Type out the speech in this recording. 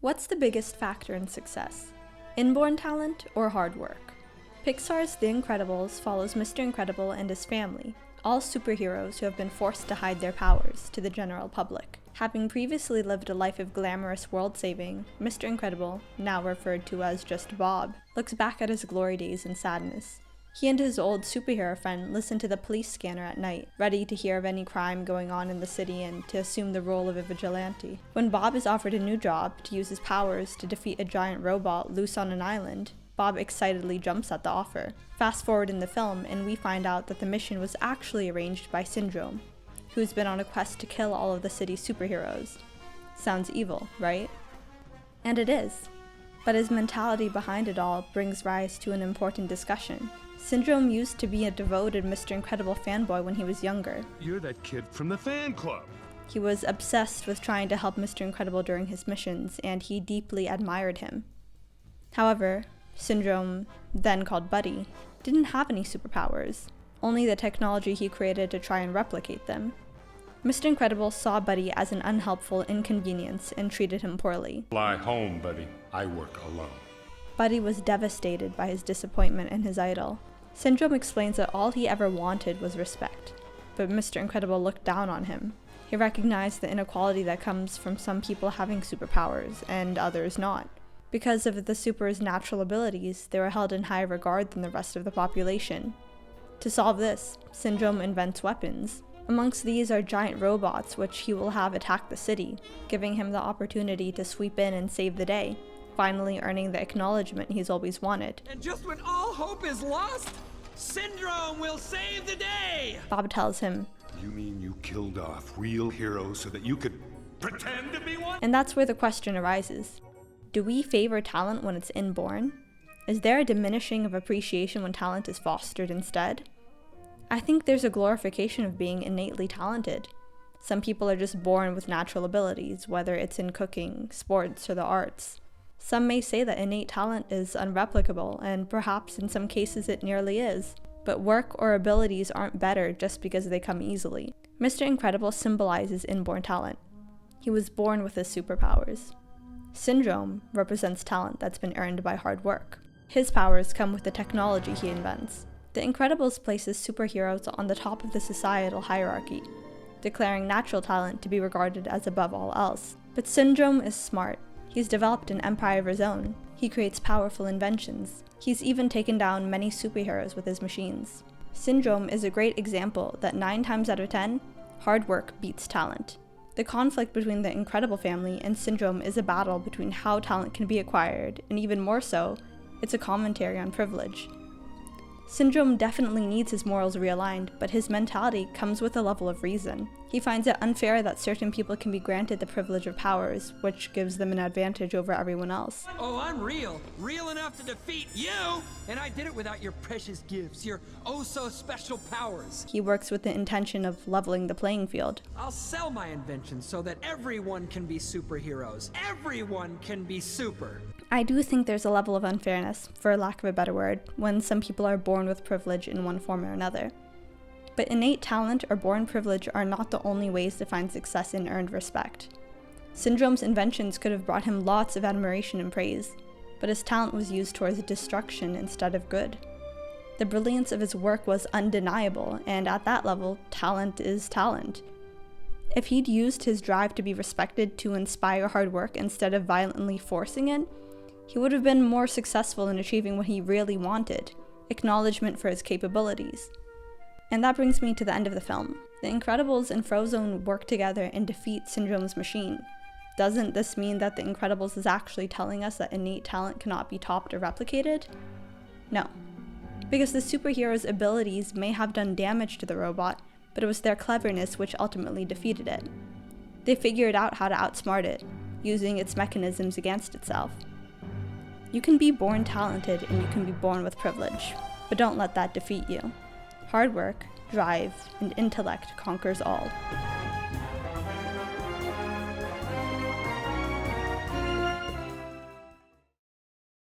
What's the biggest factor in success? Inborn talent or hard work? Pixar's The Incredibles follows Mr. Incredible and his family, all superheroes who have been forced to hide their powers to the general public. Having previously lived a life of glamorous world-saving, Mr. Incredible, now referred to as just Bob, looks back at his glory days in sadness. He and his old superhero friend listen to the police scanner at night, ready to hear of any crime going on in the city and to assume the role of a vigilante. When Bob is offered a new job to use his powers to defeat a giant robot loose on an island, Bob excitedly jumps at the offer. Fast forward in the film, and we find out that the mission was actually arranged by Syndrome, who's been on a quest to kill all of the city's superheroes. Sounds evil, right? And it is. But his mentality behind it all brings rise to an important discussion. Syndrome used to be a devoted Mr. Incredible fanboy when he was younger. You're that kid from the fan club. He was obsessed with trying to help Mr. Incredible during his missions, and he deeply admired him. However, Syndrome, then called Buddy, didn't have any superpowers, only the technology he created to try and replicate them. Mr. Incredible saw Buddy as an unhelpful inconvenience and treated him poorly. Fly home, buddy. I work alone. Buddy was devastated by his disappointment in his idol. Syndrome explains that all he ever wanted was respect, but Mr. Incredible looked down on him. He recognized the inequality that comes from some people having superpowers and others not. Because of the super's natural abilities, they were held in higher regard than the rest of the population. To solve this, Syndrome invents weapons. Amongst these are giant robots which he will have attack the city, giving him the opportunity to sweep in and save the day, finally earning the acknowledgement he's always wanted. And just when all hope is lost, Syndrome will save the day! Bob tells him, You mean you killed off real heroes so that you could pretend to be one? and that's where the question arises. Do we favor talent when it's inborn? Is there a diminishing of appreciation when talent is fostered instead? I think there's a glorification of being innately talented. Some people are just born with natural abilities, whether it's in cooking, sports, or the arts. Some may say that innate talent is unreplicable, and perhaps in some cases it nearly is. But work or abilities aren't better just because they come easily. Mr. Incredible symbolizes inborn talent. He was born with his superpowers. Syndrome represents talent that's been earned by hard work. His powers come with the technology he invents. The Incredibles places superheroes on the top of the societal hierarchy, declaring natural talent to be regarded as above all else. But Syndrome is smart. He's developed an empire of his own. He creates powerful inventions. He's even taken down many superheroes with his machines. Syndrome is a great example that 9 times out of 10, hard work beats talent. The conflict between the Incredible family and Syndrome is a battle between how talent can be acquired, and even more so, it's a commentary on privilege. Syndrome definitely needs his morals realigned, but his mentality comes with a level of reason. He finds it unfair that certain people can be granted the privilege of powers, which gives them an advantage over everyone else. Oh, I'm real enough to defeat you! And I did it without your precious gifts, your oh-so-special powers. He works with the intention of leveling the playing field. I'll sell my inventions so that everyone can be superheroes. Everyone can be super! I do think there's a level of unfairness, for lack of a better word, when some people are born with privilege in one form or another. But innate talent or born privilege are not the only ways to find success and earned respect. Syndrome's inventions could have brought him lots of admiration and praise, but his talent was used towards destruction instead of good. The brilliance of his work was undeniable, and at that level, talent is talent. If he'd used his drive to be respected to inspire hard work instead of violently forcing it, he would have been more successful in achieving what he really wanted, acknowledgement for his capabilities. And that brings me to the end of the film. The Incredibles and Frozone work together and defeat Syndrome's machine. Doesn't this mean that The Incredibles is actually telling us that innate talent cannot be topped or replicated? No. Because the superhero's abilities may have done damage to the robot, but it was their cleverness which ultimately defeated it. They figured out how to outsmart it, using its mechanisms against itself. You can be born talented and you can be born with privilege, but don't let that defeat you. Hard work, drive, and intellect conquers all.